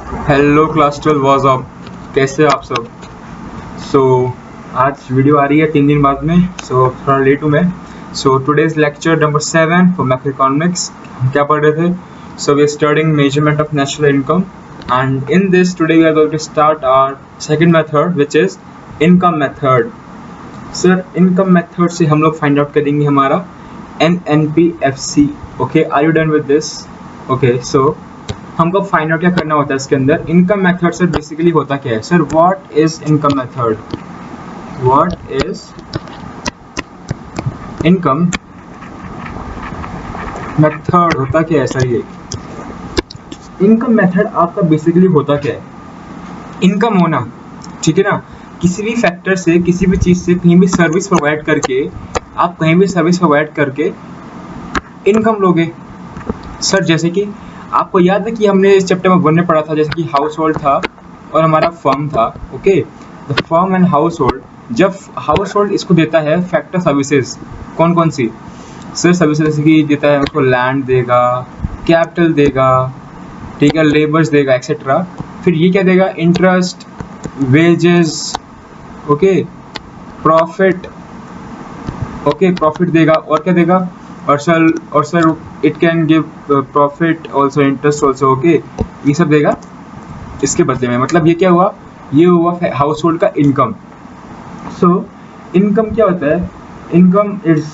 Hello class 12 was up. कैसे हो आप सब? सो आज वीडियो आ रही है 3 दिन बाद में, सो थोड़ा लेट हूँ मैं। So today's lecture number 7 for macroeconomics. हम क्या पढ़ रहे थे? So we are studying measurement of national income and in this today we are going to start our second method which is income method. Sir income method से हम लोग find out करेंगे हमारा NNPFC। Okay, are you done with this? Okay, so हमको find out क्या करना होता है इसके अंदर। इनकम मेथड सर बेसिकली होता क्या है? Sir what is income method? What is income method होता क्या है सर? ये इनकम मेथड आपका बेसिकली होता क्या है? इनकम होना, ठीक है ना। किसी भी फैक्टर से, किसी भी चीज से, कहीं भी सर्विस प्रोवाइड करके, आप कहीं भी सर्विस प्रोवाइड करके इनकम लोगे। सर जैसे कि आपको याद है कि हमने इस चैप्टर में 1 में पढ़ा था, जैसे कि हाउस होल्ड था और हमारा फर्म था। Okay, the firm and house hold, जब हाउस होल्ड इसको देता है फैक्टर सर्विसेज, कौन कौन सी सर सर्विसेज की देता है? उसको लैंड देगा, कैपिटल देगा, ठीक है, लेबर्स देगा एक्सेट्रा। फिर ये क्या देगा? Interest, wages, okay, profit, okay, profit देगा। और क्या देगा? और sir it can give profit also, interest also, okay, ये सब देगा इसके बदले में। मतलब ये क्या हुआ? ये हुआ हाउस होल्ड का इनकम। सो इनकम क्या होता है? इनकम इज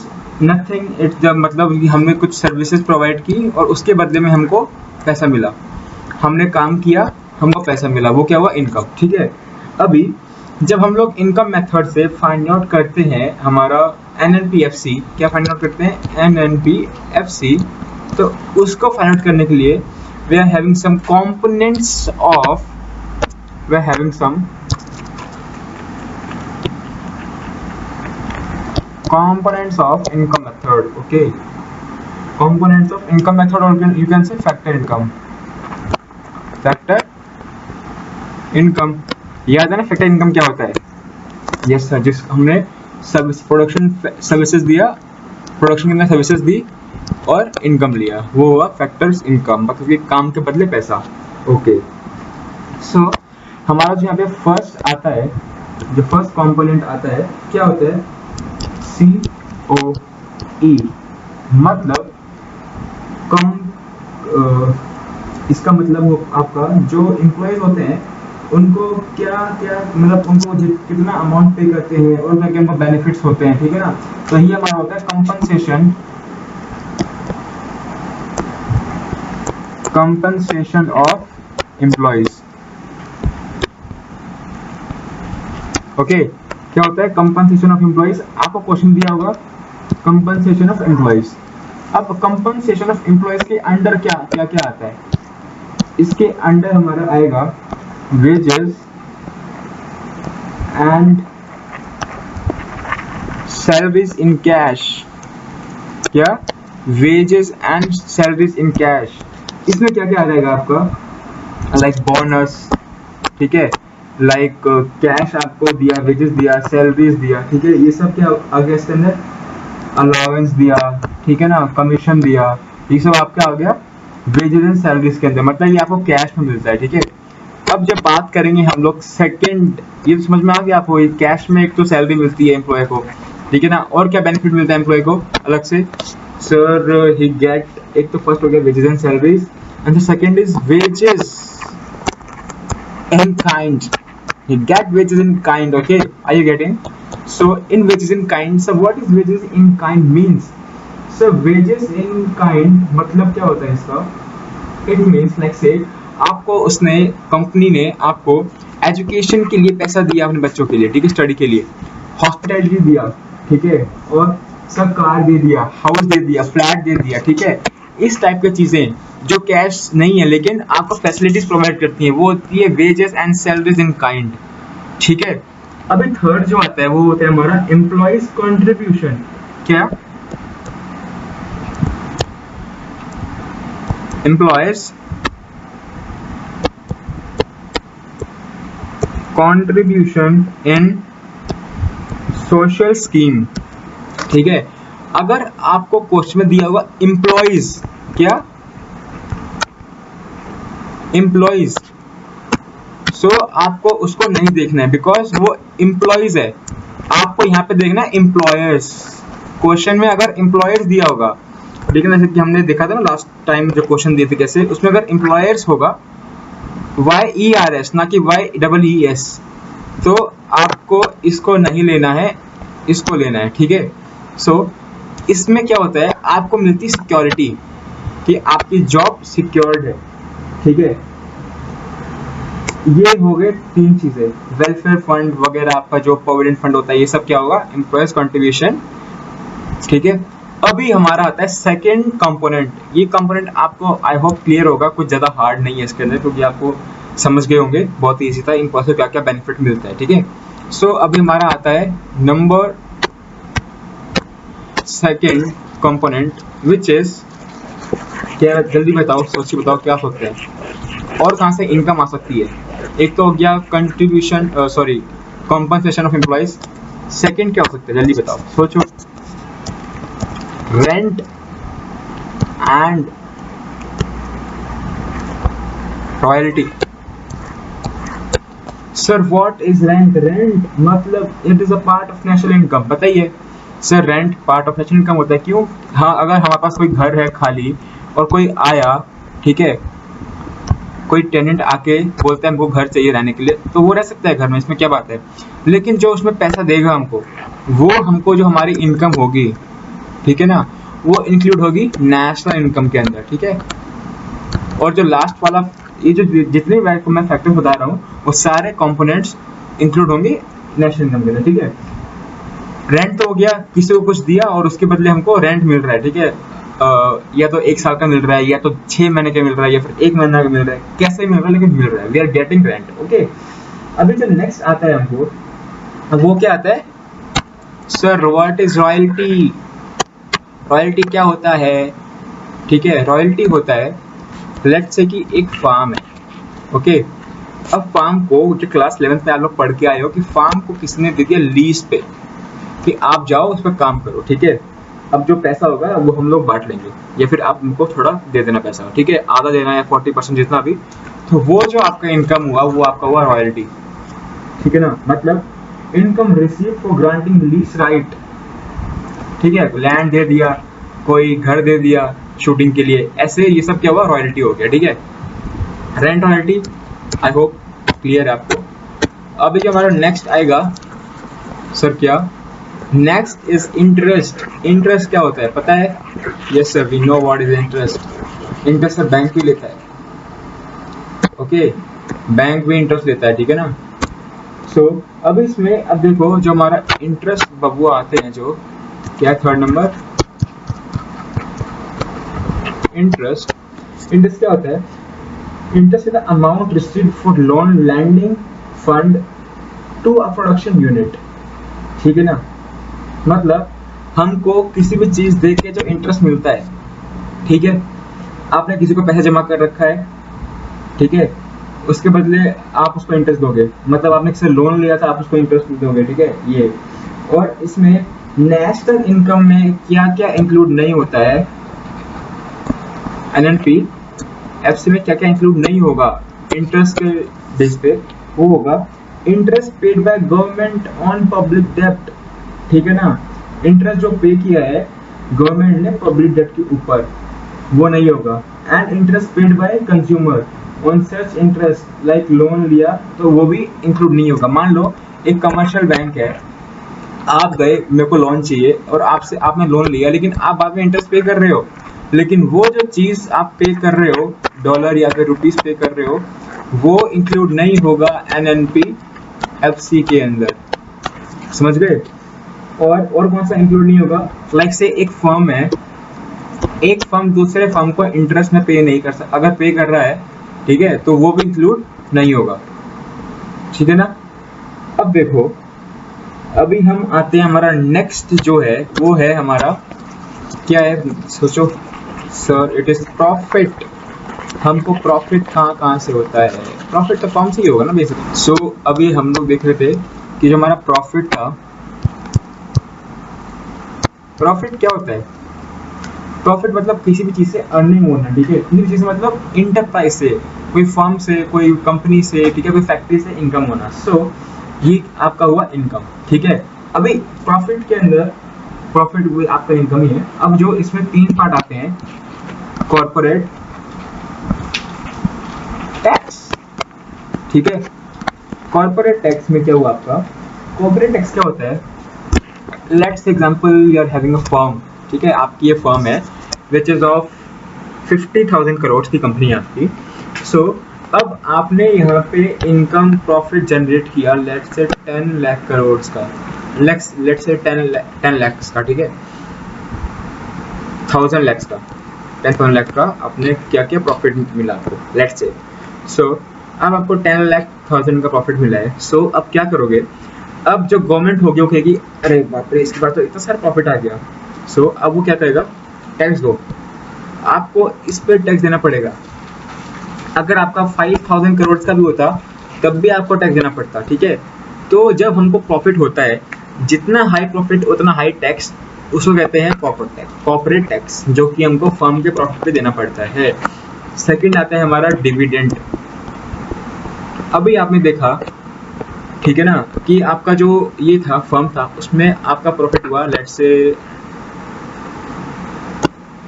नथिंग, इट्स जब मतलब कि हमने कुछ सर्विसेज प्रोवाइड की और उसके बदले में हमको पैसा मिला। हमने काम किया, हमको पैसा मिला, वो क्या हुआ? इनकम, ठीक है। अभी जब हम लोग इनकम मेथड से फाइंड आउट करते हैं हमारा NNPFC, क्या फाइंड आउट करते हैं? NNPFC। तो उसको फाइंड आउट करने के लिए we are having some components of, we are having some components of income method. Okay, components of income method, or you can say factor income. Factor income, याद है ना फैक्टर इनकम क्या होता है? Yes sir, जिस हमने service production services दिया, production के अंदर सर्विसेज दी और इनकम लिया, वो हुआ फैक्टर्स इनकम, मतलब कि काम के बदले पैसा। ओके, सो हमारा जो यहाँ पे फर्स्ट आता है, जो फर्स्ट कंपोनेंट आता है, क्या होता है? COE, मतलब कम, इसका मतलब वो आपका जो एम्प्लॉयज होते हैं उनको क्या क्या, मतलब उनको कितना अमाउंट पे करते हैं और क्या क्या उनको बेनिफिट्स होते हैं, ठीक है ना। तो ये हमारा होता है कंपनसेशन ऑफ एम्प्लॉयज। ओके, क्या होता है? Compensation of employees. आपको क्वेश्चन दिया होगा कंपनसेशन ऑफ एम्प्लॉयज। अब कंपनसेशन ऑफ एम्प्लॉयज के अंडर क्या क्या क्या आता है? इसके अंडर हमारा आएगा wages and salaries in cash. क्या? Wages and salaries in cash. इसमें क्या क्या आ जाएगा आपका? लाइक बोनस, ठीक है, लाइक कैश आपको दिया, वेजेस दिया, सैलरीज दिया, ठीक है, ये सब क्या आ गया इसके अंदर? अलाउंस दिया, ठीक है ना, कमीशन दिया, ये सब आपका आ गया वेजेस एंड सैलरीज के अंदर, मतलब ये आपको कैश में मिलता है, ठीक है। अब जब बात करेंगे हम लोग सेकंड, ये समझ में आ गया आपको? कैश में एक तो सैलरी मिलती है एम्प्लॉय को, ठीक है ना, और क्या बेनिफिट मिलता है एम्प्लॉय को अलग से? सर ही गेट, एक तो फर्स्ट हो गया wages and salaries and the second is wages in kind. He get wages in kind. Okay, are you getting? So in wages in kind, so what is wages in kind means? So wages in kind मतलब क्या होता है इसका? It means like say आपको उसने, company ने आपको education के लिए पैसा दिया अपने बच्चों के लिए, ठीक है, स्टडी के लिए, हॉस्पिटैलिटी दिया, ठीक है, और सब कार दे दिया, हाउस दे दिया, फ्लैट दे दिया, ठीक है। इस टाइप की चीजें जो कैश नहीं है लेकिन आपको फैसिलिटीज प्रोवाइड करती हैं, वो होती है wages and salaries in kind, ठीक है। अभी थर्ड जो आता है वो होता है हमारा एम्प्लॉयज कंट्रीब्यूशन। क्या? Employees contribution in social scheme, ठीक है। अगर आपको क्वेश्चन में दिया हुआ एम्प्लॉयज, क्या? एम्प्लॉयज, सो आपको उसको नहीं देखना है बिकॉज वो एम्प्लॉयज है, आपको यहाँ पे देखना है एम्प्लॉयर्स। क्वेश्चन में अगर एम्प्लॉयर्स दिया होगा, लेकिन जैसे कि हमने देखा था ना लास्ट टाइम जो क्वेश्चन दिए थे कैसे, उसमें अगर एम्प्लॉयर्स होगा YERS ना कि YEES, तो आपको इसको नहीं लेना है, इसको लेना है, ठीक है। सो इसमें क्या होता है, आपको मिलती सिक्योरिटी कि आपकी जॉब सिक्योर्ड है, ठीक है। ये हो गए 3 चीजें, वेलफेयर फंड वगैरह, आपका जो प्रोविडेंट फंड होता है, ये सब क्या होगा, एम्प्लॉयर्स कंट्रीब्यूशन, ठीक है। अभी हमारा आता है सेकंड कंपोनेंट। ये कंपोनेंट आपको आई होप क्लियर होगा, कुछ ज्यादा हार्ड नहीं है इसके अंदर, क्योंकि आपको समझ गए होंगे, बहुत ही ईजी था, इम्प्लॉयर्स को क्या क्या बेनिफिट मिलता है, ठीक है। सो अभी हमारा आता है number second component which is, क्या, जल्दी बताओ, सोचिए बताओ क्या सोचते हैं और कहाँ से इनकम आ सकती है। एक तो हो गया contribution, sorry compensation of employees. Second क्या हो सकता है, जल्दी बताओ, सोचो। Rent and royalty. Sir what is rent? Rent मतलब it is a part of national income, बताइए। Sir rent part of national income होता है, क्यों? हाँ, अगर हमारे पास कोई घर है खाली और कोई आया, ठीक है, कोई टेनेंट आके बोलता है हमको घर चाहिए रहने के लिए, तो वो रह सकता है घर में, इसमें क्या बात है। लेकिन जो उसमें पैसा देगा हमको, वो हमको जो हमारी इनकम होगी, ठीक है ना, वो इंक्लूड होगी नेशनल इनकम के अंदर, ठीक है। और जो लास्ट वाला, ये जो जितने मैं फैक्टर बता रहा हूँ, वो सारे कंपोनेंट्स इंक्लूड होंगे नेशनल इनकम के अंदर, ठीक है। रेंट तो हो गया, किसी को कुछ दिया और उसके बदले हमको रेंट मिल रहा है, ठीक है। या तो 1 साल का मिल रहा है, या तो 6 महीने का मिल रहा है, या फिर 1 महीना का मिल रहा है, कैसे मिल रहा है लेकिन मिल रहा है, we are getting rent, okay. अभी जो नेक्स्ट आता है हमको, वो क्या आता है? Sir what is royalty? Royalty क्या होता है? ठीक है, रॉयल्टी होता है, लेट्स से कि एक फार्म है, ओके। अब फार्म को, जो क्लास 11th में आप लोग पढ़ के आए हो, कि फार्म को किसने दे दिया लीज पे, कि आप जाओ उस पर काम करो, ठीक है। अब जो पैसा होगा वो हम लोग बांट लेंगे, या फिर आप उनको थोड़ा दे देना पैसा, ठीक है, आधा देना या 40% जितना भी, तो वो जो आपका इनकम हुआ वो आपका हुआ रॉयल्टी, ठीक है ना। मतलब income receive for granting lease right, ठीक है, लैंड दे दिया, कोई घर दे दिया शूटिंग के लिए, ऐसे ये सब क्या हुआ, रॉयल्टी हो गया, ठीक है। Rent royalty I hope clear है आपको। अभी जो हमारा नेक्स्ट आएगा, सर क्या, नेक्स्ट इज इंटरेस्ट। इंटरेस्ट क्या होता है पता है? Yes sir, we know what is interest. Interest sir bank भी लेता है, ओके, बैंक भी इंटरेस्ट लेता है, ठीक है ना। सो अब इसमें, अब देखो जो हमारा इंटरेस्ट बबुआ आते हैं, जो क्या है, 3rd नंबर, इंटरेस्ट। इंटरेस्ट क्या होता है? Interest is the amount received for loan lending fund to a production unit, ठीक है ना। मतलब हमको किसी भी चीज दे के जो इंटरेस्ट मिलता है, ठीक है, आपने किसी को पैसा जमा कर रखा है, ठीक है, उसके बदले आप उसको इंटरेस्ट दोगे, मतलब आपने किसी लोन लिया था, आप उसको इंटरेस्ट दोगे, ठीक है, ये। और इसमें नेशनल इनकम में क्या क्या इंक्लूड नहीं होता है, NNP FC में क्या क्या इंक्लूड नहीं होगा इंटरेस्ट के बेस पे, वो होगा interest paid by government on public डेब्ट, ठीक है ना। इंटरेस्ट जो पे किया है गवर्नमेंट ने पब्लिक डेब्ट के ऊपर, वो नहीं होगा। And interest paid by consumer on such interest, like loan लिया तो वो भी इंक्लूड नहीं होगा। मान लो एक कमर्शियल बैंक है, आप गए, मेरे को लोन चाहिए, और आपसे आपने लोन लिया, लेकिन आप बाद में इंटरेस्ट पे कर रहे हो, लेकिन वो जो चीज आप पे कर रहे हो, डॉलर या फिर रुपीस पे कर रहे हो, वो इंक्लूड नहीं होगा NNP FC के अंदर, समझ गए। और कौन सा इंक्लूड नहीं होगा? लाइक से एक फर्म है, एक फर्म दूसरे फर्म को इंटरेस्ट में पे नहीं कर सकता, अगर पे कर रहा है, ठीक है, तो वो भी इंक्लूड नहीं होगा, ठीक है ना। अब देखो, अभी हम आते हैं, हमारा नेक्स्ट जो है वो है हमारा क्या है, सोचो सर, इट इज प्रॉफिट। हमको प्रॉफिट कहाँ से होता है? प्रॉफिट तो फर्म से ही होगा ना बेसिकली। सो अभी हम लोग देख रहे थे कि जो हमारा प्रॉफिट था, प्रॉफिट क्या होता है? प्रॉफिट मतलब किसी भी चीज से अर्निंग होना, ठीक है, किसी भी चीज से मतलब इंटरप्राइज से, कोई फर्म से, कोई कंपनी से, ठीक है, कोई फैक्ट्री से इनकम होना। सो ये आपका हुआ इनकम, ठीक है। अभी प्रॉफिट के अंदर, प्रॉफिट वो आपका इनकम ही है। अब जो इसमें 3 पार्ट आते हैं, कॉर्पोरेट टैक्स, ठीक है। कॉर्पोरेट टैक्स में क्या हुआ आपका, कॉर्पोरेट टैक्स क्या होता है, let's example you are having a firm, ठीक है, आपकी ये फर्म है विच इज ऑफ 50,000 करोड़ की कंपनी है आपकी। सो अब आपने यहाँ पे इनकम प्रॉफिट जनरेट किया लेट्स से 10 लाख करोड़ का, लेट्स से 10 लाख का, ठीक है, 1000 लाख का, 10,000 लाख का आपने क्या क्या प्रॉफिट मिला आपको, लेट्स से। सो अब आपको 10 लाख 1000 का प्रॉफिट मिला है। सो अब क्या करोगे, अब जो गवर्नमेंट होगी वो कहेगी अरे बाप रे, इसके बाद तो इतना सारा प्रॉफिट आ गया। सो अब वो क्या करेगा, टैक्स दो, आपको इस पर टैक्स देना पड़ेगा। अगर आपका 5000 करोड़ का भी होता तब भी आपको टैक्स देना पड़ता, ठीक है। तो जब हमको प्रॉफिट होता है, जितना हाई प्रॉफिट उतना हाई टैक्स, उसको कहते हैं कॉर्पोरेट टैक्स, जो कि हमको फर्म के प्रॉफिट पे देना पड़ता है। सेकंड आता है हमारा डिविडेंड। अभी आपने देखा, ठीक है ना, कि आपका जो ये था फर्म था, उसमें आपका प्रॉफिट हुआ लेट्स से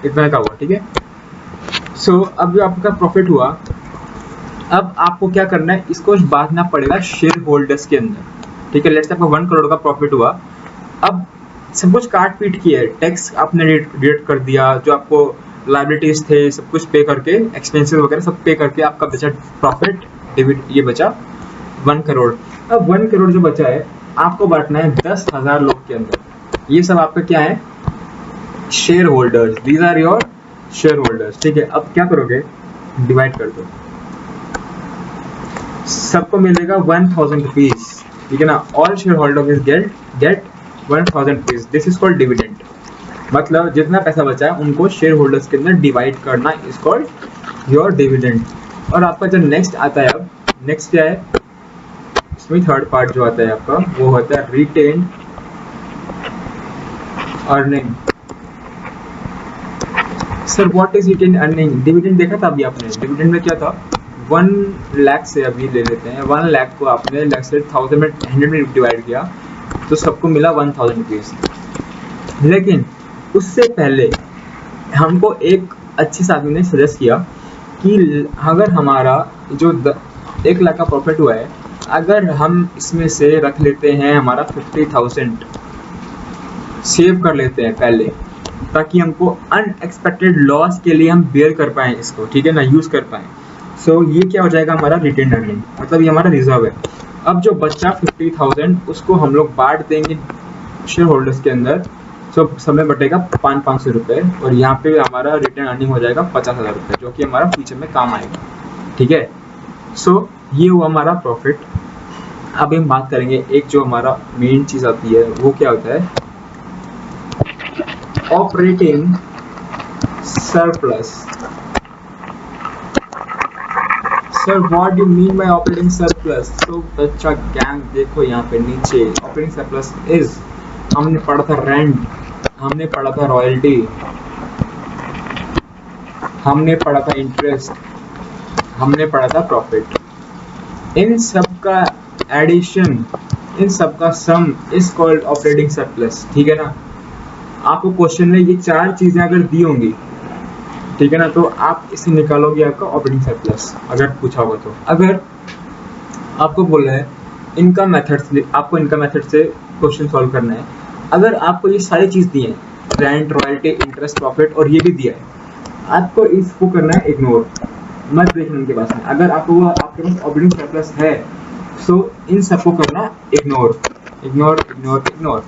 इतना का हुआ, ठीक है। सो अब जो आपका प्रॉफिट हुआ, अब आपको क्या करना है, इसको बांटना पड़ेगा शेयर होल्डर्स के अंदर, ठीक है। लेट्स से आपका 1 करोड़ का प्रॉफिट हुआ, अब सब कुछ काट पीट किया है, टैक्स आपने डिडक्ट कर दिया, जो आपको लायबिलिटीज थे सब कुछ पे करके, एक्सपेंसेस वगैरह सब पे करके आपका बचा प्रॉफिट, ये बचा 1 करोड़। अब 1 करोड़ जो बचा है आपको बांटना है 10,000 लोग के अंदर। ये सब आपका क्या है, shareholders, these are your shareholders, ठीक है। अब क्या करोगे, डिवाइड कर दो, सबको मिलेगा 1000 रुपीज, ठीक है ना। All share holder will get 1000 rupees, this is called dividend. मतलब जितना पैसा बचा है उनको शेयर होल्डर्स के अंदर डिवाइड करना इज कॉल्ड योर डिविडेंड। और आपका जो नेक्स्ट आता है, अब नेक्स्ट क्या है, इसमें थर्ड पार्ट जो आता है आपका, वो होता है retained earning. Sir what is retained earning, dividend देखा था अभी आपने, डिविडेंड में क्या था, 1 लाख से अभी ले लेते हैं, 1 लाख को आपने लाख से 1000 में 100 में डिवाइड किया तो सबको मिला 1000 रुपीज। लेकिन उससे पहले हमको एक अच्छे आदमी ने सजेस्ट किया कि अगर हमारा जो 1 लाख का प्रॉफिट हुआ है, अगर हम इसमें से रख लेते हैं हमारा 50,000 सेव कर लेते हैं पहले, ताकि हमको अनएक्सपेक्टेड लॉस के लिए हम बेयर कर पाएँ इसको, ठीक है ना, यूज़ कर पाएँ। सो ये क्या हो जाएगा हमारा रिटेन अर्निंग, मतलब ये हमारा रिजर्व है। अब जो बच्चा 50,000 उसको हम लोग बांट देंगे शेयर होल्डर्स के अंदर, सो सब में बटेगा 500 रुपये, और यहाँ पे हमारा रिटर्न अर्निंग हो जाएगा 50,000 रुपये, जो कि हमारा फ्यूचर में काम आएगा, ठीक है। सो ये हुआ हमारा प्रॉफिट। अब हम बात करेंगे एक जो हमारा मेन चीज़ आती है, वो क्या होता है, operating surplus. Sir what do mean by operating surplus? तो बच्चा गैंग देखो यहाँ पे नीचे, ऑपरेटिंग सरप्लस इज, हमने पढ़ा था रेंट, हमने पढ़ा था रॉयल्टी, हमने पढ़ा था इंटरेस्ट, हमने पढ़ा था प्रॉफिट। इन सब का एडिशन, इन सब का सम इज कॉल्ड ऑपरेटिंग सरप्लस, ठीक है ना। आपको क्वेश्चन में ये 4 चीजें अगर दी होंगी, ठीक है ना, तो आप इसे निकालोगे आपका ऑपरेटिंग सरप्लस, अगर पूछा होगा तो। अगर आपको बोला है इनकम मेथड, आपको इनकम मेथड से क्वेश्चन सॉल्व करना है, अगर आपको ये सारी चीज दी है, रेंट, रॉयल्टी, इंटरेस्ट, प्रॉफिट, और ये भी दिया है, आपको इसको करना है इग्नोर, मत देखना उनके पास में। अगर आपको आपके पास ऑपरेटिंग सरप्लस है, सो इन सबको करना इग्नोर, इग्नोर, इग्नोर, इग्नोर,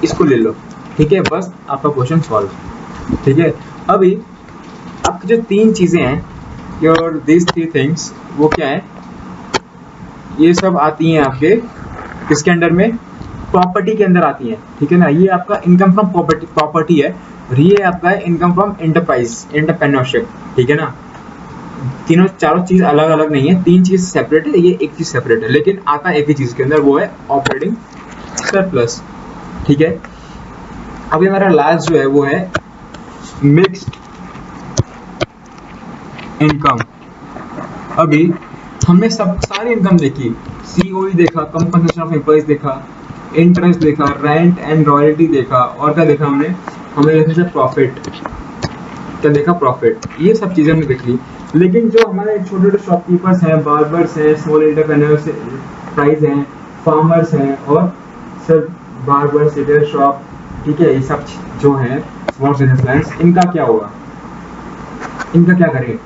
इसको ले लो, ठीक है, बस आपका क्वेश्चन सॉल्व, ठीक है। अभी आपकी जो 3 चीजें हैं, योर दिस 3 थिंग्स, वो क्या है, ये सब आती हैं आपके किसके अंडर में, प्रॉपर्टी के अंदर आती हैं, ठीक है ना। ये आपका इनकम फ्रॉम प्रॉपर्टी है, और ये आपका है इनकम फ्रॉम एंटरप्राइज, एंटरप्रेन्योरशिप, ठीक है ना। तीनों चारों चीज अलग अलग नहीं है, 3 चीज सेपरेट है, ये एक चीज सेपरेट है, लेकिन आता एक ही चीज के अंदर, वो है ऑपरेटिंग सरप्लस, ठीक है। अभी हमारा लास्ट जो है वो है मिक्स्ड इनकम, अभी हमने सब सारी इनकम देखी, सीओई देखा, कंपनसेशन ऑफ एम्प्लॉइज देखा, इंटरेस्ट देखा, रेंट एंड रॉयल्टी देखा, और क्या देखा हमने देखा था प्रॉफिट, क्या देखा प्रॉफिट, ये सब चीजें हमने देख ली। लेकिन जो हमारे छोटे छोटे शॉपकीपर्स हैं, बार्बर्स हैं, स्मॉल एंटरप्रेन्योर्स प्राइस हैं, फार्मर्स हैं, और सर बार्बर्स, रिटेल शॉप, ठीक है, ये सब जो हैं स्मॉल बिजनेसमैन, इनका क्या होगा, इनका क्या करें?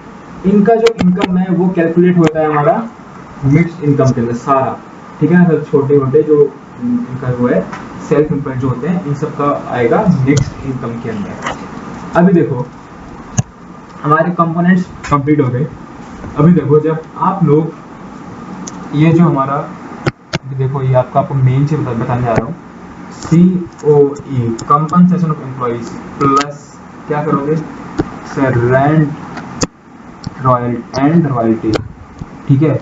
इनका जो इनकम है वो कैलकुलेट होता है हमारा मिक्स्ड इनकम के अंदर सारा, ठीक है ना सर। छोटे मोटे जो इनका जो है सेल्फ एम्प्लॉयड जो होते हैं, इन सब का आएगा मिक्स्ड इनकम के अंदर। अभी देखो हमारे कंपोनेंट्स कंप्लीट हो गए। अभी देखो जब आप लोग ये जो हमारा, देखो ये आपको मेन चीज बताने जा रहा हूँ, COE compensation of employees plus क्या करोगे सर, रेंट रॉयल्टी, ठीक है,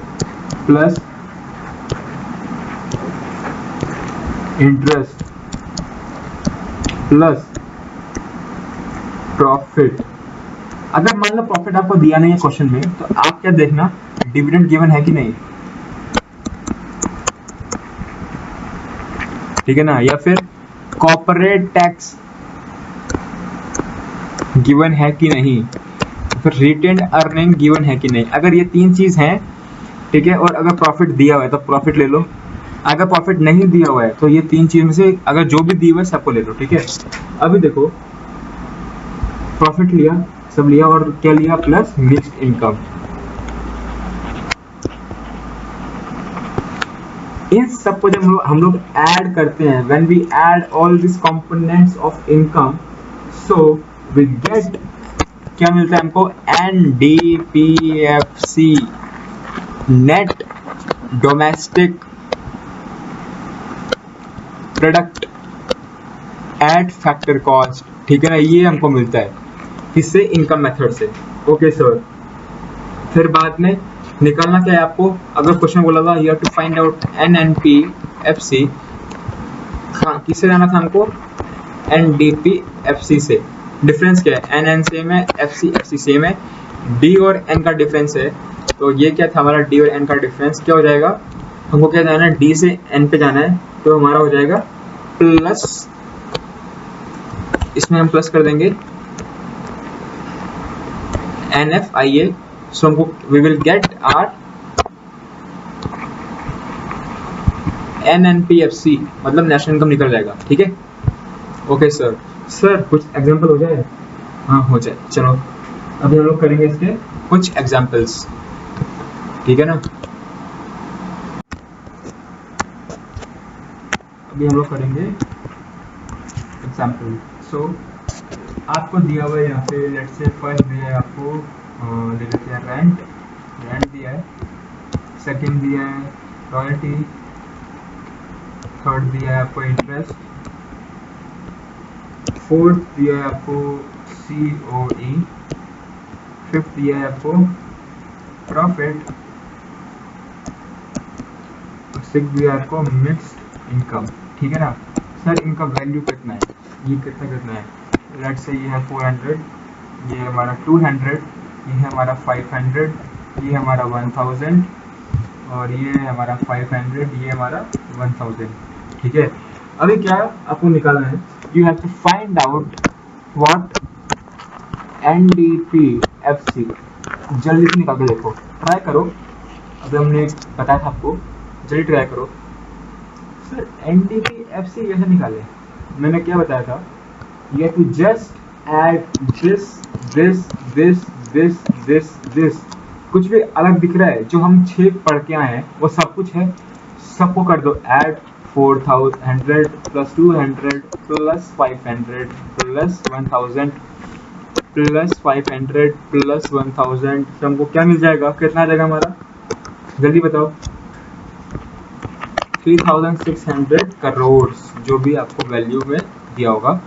प्लस इंटरेस्ट प्लस प्रॉफिट। अगर मान लो प्रॉफिट आपको दिया नहीं है क्वेश्चन में, तो आप क्या देखना, डिविडेंड गिवन है कि नहीं, ठीक है ना, या फिर कॉर्पोरेट टैक्स गिवन है कि नहीं, फिर रिटेन्ड अर्निंग गिवन है कि नहीं। अगर ये तीन चीज हैं, ठीक है, और अगर प्रॉफिट दिया हुआ है तो प्रॉफिट ले लो, अगर प्रॉफिट नहीं दिया हुआ है तो ये तीन चीज में से अगर जो भी दिया हुआ है सबको ले लो, ठीक है। अभी देखो प्रॉफिट लिया, सब लिया, और क्या लिया, प्लस मिक्स्ड इनकम। इन सब को जब हम लोग ऐड करते हैं, when we add all this components of income, so we get, क्या मिलता है हमको, NDPFC, net domestic product at factor cost, ठीक है ना, ये हमको मिलता है किससे, इनकम मेथड से। ओके सर, फिर बाद में निकालना क्या है आपको, अगर क्वेश्चन बोला था you have to find out NNPFC, हाँ किससे जाना था हमको, NDPFC से। डिफरेंस क्या है, NN सेम है, FC सेम है, D और N का डिफरेंस है। तो ये क्या था हमारा, D और N का डिफरेंस क्या हो जाएगा, हमको क्या जाना है, D से N पे जाना है, तो हमारा हो जाएगा प्लस, इसमें हम प्लस कर देंगे NFIA, सो हमको we will get are NNPFC, मतलब नेशनल इनकम निकल जाएगा, ठीक है। ओके सर, सर कुछ एग्जांपल हो जाए, हाँ हो जाए, चलो अभी हम लोग करेंगे इसके कुछ एग्जांपल्स, ठीक है ना। अभी हम लोग करेंगे एग्जांपल। सो आपको दिया हुआ है यहाँ पे, लेट्स से फर्स्ट दिया है आपको, ले लेते हैं रेंट दिया है, सेकंड दिया है रॉयल्टी, थर्ड दिया है आपको इंटरेस्ट, फोर्थ दिया है आपको COE, फिफ्थ दिया है आपको प्रॉफिट, सिक्स दिया है आपको मिक्स्ड इनकम, ठीक है ना। सर इनका वैल्यू कितना है, ये कितना है, लेट्स से ये है 400, ये हमारा 200, ये है हमारा 500, ये हमारा 1000, और ये है हमारा 500, ये हमारा 1000, ठीक है। अभी क्या आपको निकालना है, you have to find out what NDPFC, जल्दी से निकाल के देखो, ट्राई करो, अभी हमने बताया था आपको, जल्दी ट्राई करो। सर NDPFC कैसे निकाले, मैंने क्या बताया था, you have to just add this, कुछ भी अलग दिख रहा है जो हम 6 पढ़ के आए हैं वो सब कुछ है, सबको कर दो add, 400 plus 200 plus 500 plus 1000 plus 500 plus 1000, हमको क्या मिल जाएगा, कितना आ जाएगा हमारा, जल्दी बताओ, 3600 करोड़, जो भी आपको वैल्यू में दिया होगा।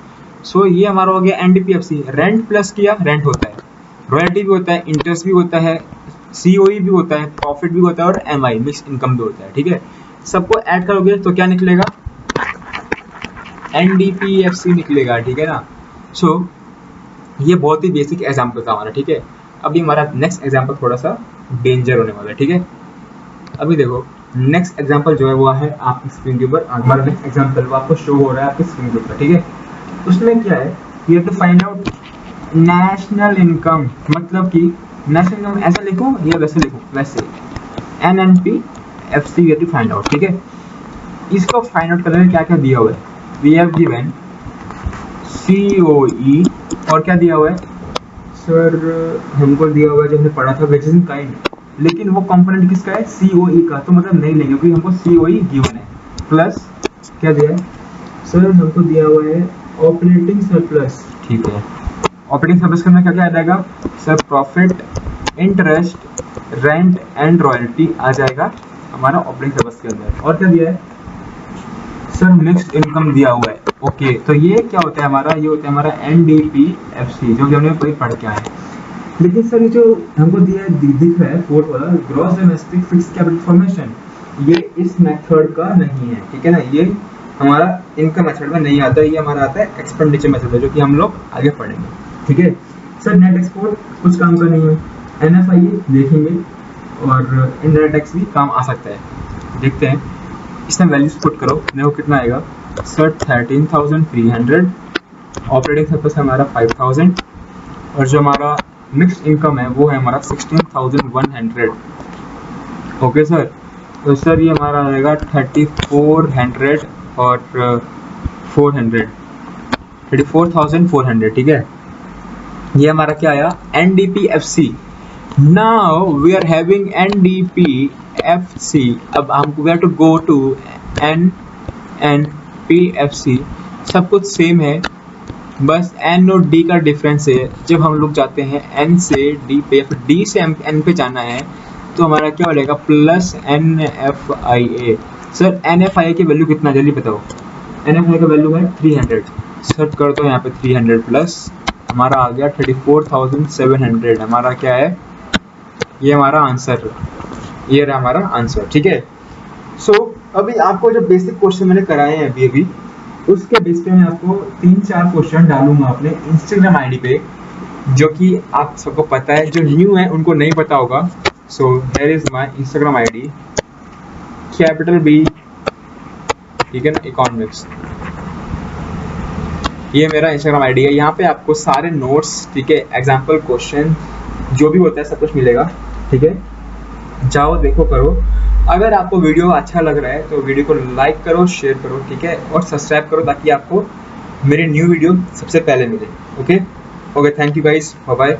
सो ये हमारा हो गया NDPFC। रेंट प्लस किया, रेंट होता है, रॉयल्टी भी होता है, इंटरेस्ट भी होता है, COE भी होता है, प्रॉफिट भी होता है, और MI मिक्स इनकम भी होता है, ठीक है। सबको ऐड करोगे तो क्या निकलेगा, NDPFC निकलेगा, ठीक है ना। सो ये बहुत ही बेसिक एग्जाम्पल था हमारा, ठीक है। अभी हमारा नेक्स्ट एग्जाम्पल थोड़ा सा डेंजर होने वाला है, ठीक है। अभी देखो नेक्स्ट एग्जाम्पल जो है वो है आपकी स्क्रीन के ऊपर। हमारा नेक्स्ट एग्जाम्पल वो आपको शो हो रहा है आपकी स्क्रीन के ऊपर, ठीक है। उसमें क्या है, you have to find out national income, मतलब कि नेशनल इनकम ऐसा लिखो या वैसे लिखो, वैसे NNPFC you have to find out, ठीक है। इसको फाइंड आउट करने में क्या क्या दिया हुआ है, वी हैव गिवन COE और क्या दिया हुआ है सर, हमको दिया हुआ है जो हमने पढ़ा था वेजेस इन काइंड, लेकिन वो कंपोनेंट किसका है, COE का, तो मतलब नहीं लेंगे क्योंकि हमको COE गिवन है। प्लस क्या दिया है सर, हमको दिया हुआ है ऑपरेटिंग सरप्लस, ठीक है। ऑपरेटिंग सरप्लस के अंदर क्या क्या आ जाएगा sir, profit, interest, rent and royalty आ जाएगा हमारा ऑपरेटिंग सरप्लस के अंदर। और क्या दिया है सर, मिक्स्ड इनकम दिया हुआ है। ओके, तो ये क्या होता है हमारा, ये होता है हमारा NDPFC जो कि हमने कोई पढ़ के आए। लेकिन सर ये जो हमको दिया है दिख रहा है फोर्थ वाला gross domestic fixed capital formation, ये इस मेथड का नहीं है, ठीक है ना, ये हमारा इनकम मेथड में नहीं आता है, ये हमारा आता है एक्सपेंडिचर मेथड है जो कि हम लोग आगे पढ़ेंगे, ठीक है। सर नेट एक्सपोर्ट कुछ काम का नहीं है, NFIA देखेंगे और इनडायरेक्ट टैक्स भी काम आ सकता है। देखते हैं इसमें वैल्यूज पुट करो, देखो कितना आएगा सर, 13,300, ऑपरेटिंग सरप्लस हमारा 5,000 और जो हमारा मिक्स्ड इनकम है वो है हमारा 16,100। ओके सर, तो सर ये हमारा आएगा 3,400 और 400, 34,400, ठीक है। ये हमारा क्या आया NDPFC। Now we are having NDPFC, अब हमको we have to go to NNPFC, सब कुछ सेम है, बस N और D का डिफरेंस है। जब हम लोग जाते हैं N से D पे या फिर D से N पे जाना है तो हमारा क्या हो जाएगा प्लस NFIA। सर NFIA की वैल्यू कितना जल्दी बताओ, NFIA का वैल्यू है 300, सर्च कर दो यहाँ पे 300 प्लस हमारा आ गया 34,700, हमारा क्या है, ये हमारा आंसर, ये रहा हमारा आंसर, ठीक है। सो अभी आपको जो बेसिक क्वेश्चन मैंने कराए हैं अभी उसके बेस पे मैं आपको 3-4 क्वेश्चन डालूंगा अपने इंस्टाग्राम आईडी पे, जो कि आप सबको पता है, जो न्यू है उनको नहीं पता होगा। So here is my Instagram ID, capital B, ठीक है ना, इकोनॉमिक्स, ये मेरा इंस्टाग्राम आईडी है। यहाँ पे आपको सारे नोट्स, ठीक है, एग्जाम्पल क्वेश्चन जो भी होता है सब कुछ मिलेगा, ठीक है। जाओ देखो करो, अगर आपको वीडियो अच्छा लग रहा है तो वीडियो को लाइक करो, शेयर करो, ठीक है, और सब्सक्राइब करो ताकि आपको मेरी न्यू वीडियो सबसे पहले मिले। Okay, thank you guys, bye bye.